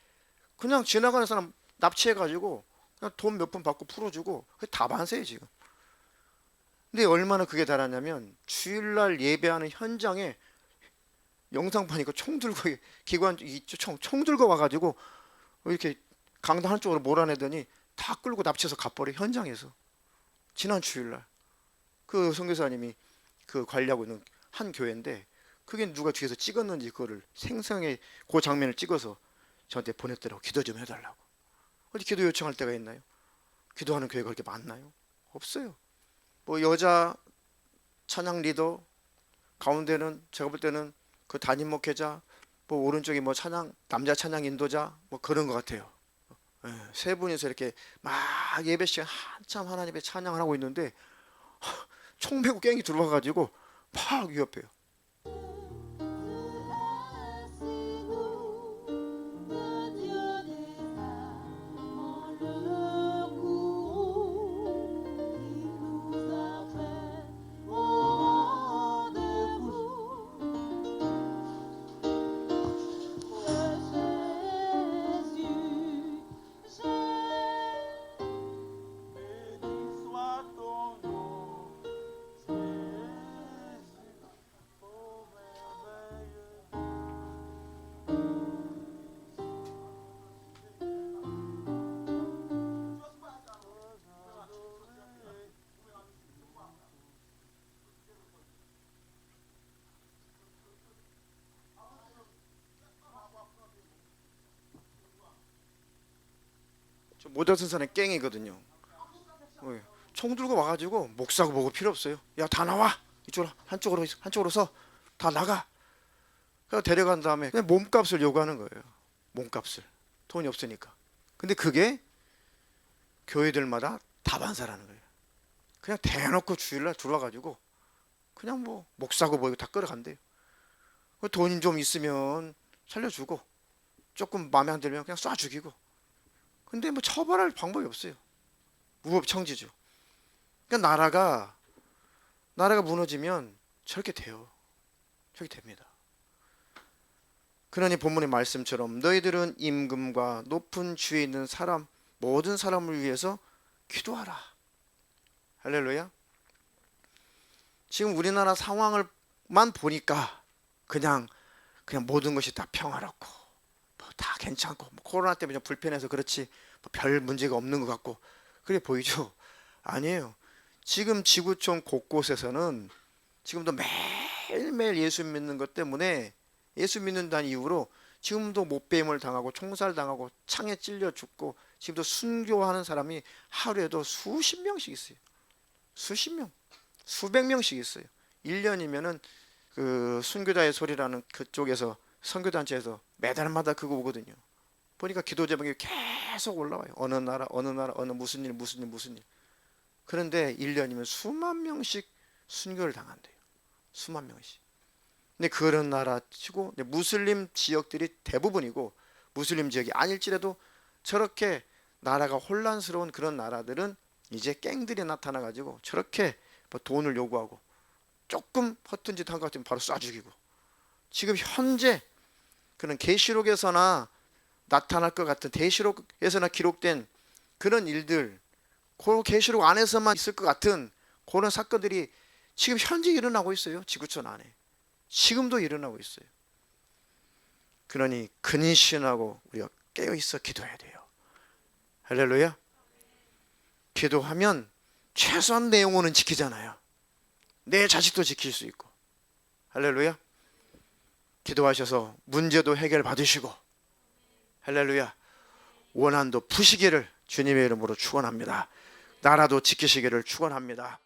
S1: 그냥 지나가는 사람 납치해가지고 그냥 돈 몇 푼 받고 풀어주고 그게 다 반세예요 지금. 근데 얼마나 그게 달하냐면 주일날 예배하는 현장에 영상 보니까 총 들고 기관 총 들고 와가지고 이렇게 강당 한쪽으로 몰아내더니 다 끌고 납치해서 가버려 현장에서. 지난 주일날 그 선교사님이 그 관리하고 있는 한 교회인데 그게 누가 뒤에서 찍었는지 그거를 생생하게 그 장면을 찍어서 저한테 보냈더라고. 기도 좀 해달라고. 어디 기도 요청할 때가 있나요? 기도하는 교회가 그렇게 많나요? 없어요. 뭐 여자 찬양 리더 가운데는 제가 볼 때는 그 담임 목회자 뭐 오른쪽에 뭐 찬양 남자 찬양 인도자 뭐 그런 것 같아요. 세 분이서 이렇게 막 예배 시간 한참 하나님의 찬양을 하고 있는데 총 메고 갱이 들어와가지고 팍 위협해요. 모자슨 사람이 갱이거든요. 총 들고 와가지고 목사고 뭐고 필요 없어요. 야 다 나와 이쪽으로 한쪽으로 서 다 나가. 그래서 데려간 다음에 그냥 몸값을 요구하는 거예요. 몸값을 돈이 없으니까. 근데 그게 교회들마다 다반사라는 거예요. 그냥 대놓고 주일날 들어와가지고 그냥 뭐 목사고 뭐고 다 끌어간대요. 돈 좀 있으면 살려주고 조금 마음에 안 들면 그냥 쏴 죽이고. 근데 뭐 처벌할 방법이 없어요. 무법청지죠. 그러니까 나라가 무너지면 저렇게 돼요. 저렇게 됩니다. 그러니 본문의 말씀처럼 너희들은 임금과 높은 주에 있는 사람 모든 사람을 위해서 기도하라. 할렐루야. 지금 우리나라 상황을만 보니까 그냥 모든 것이 다 평화롭고 뭐 다 괜찮고 뭐 코로나 때문에 좀 불편해서 그렇지 뭐 별 문제가 없는 것 같고 그래 보이죠? 아니에요. 지금 지구촌 곳곳에서는 지금도 매일매일 예수 믿는 것 때문에 예수 믿는다는 이유로 지금도 못배임을 당하고 총살당하고 창에 찔려 죽고 지금도 순교하는 사람이 하루에도 수십 명씩 있어요. 수십 명, 수백 명씩 있어요. 1년이면은 그 순교자의 소리라는 그쪽에서 선교단체에서 매달마다 그거 오거든요. 보니까 기도 제목이 계속 올라와요. 어느 나라 어느 무슨 일. 그런데 1년이면 수만 명씩 순교를 당한대요. 수만 명씩. 근데 그런 나라 치고 무슬림 지역들이 대부분이고 무슬림 지역이 아닐지라도 저렇게 나라가 혼란스러운 그런 나라들은 이제 갱들이 나타나가지고 저렇게 뭐 돈을 요구하고 조금 허튼 짓 한 것 같으면 바로 쏴 죽이고. 지금 현재 그런 계시록에서나 나타날 것 같은 계시록에서나 기록된 그런 일들, 그 계시록 안에서만 있을 것 같은 그런 사건들이 지금 현재 일어나고 있어요. 지구촌 안에 지금도 일어나고 있어요. 그러니 근신하고 우리가 깨어 있어 기도해야 돼요. 할렐루야. 기도하면 최소한 내 영혼은 지키잖아요. 내 자식도 지킬 수 있고. 할렐루야. 기도하셔서 문제도 해결 받으시고, 할렐루야, 원한도 푸시기를 주님의 이름으로 축원합니다. 나라도 지키시기를 축원합니다.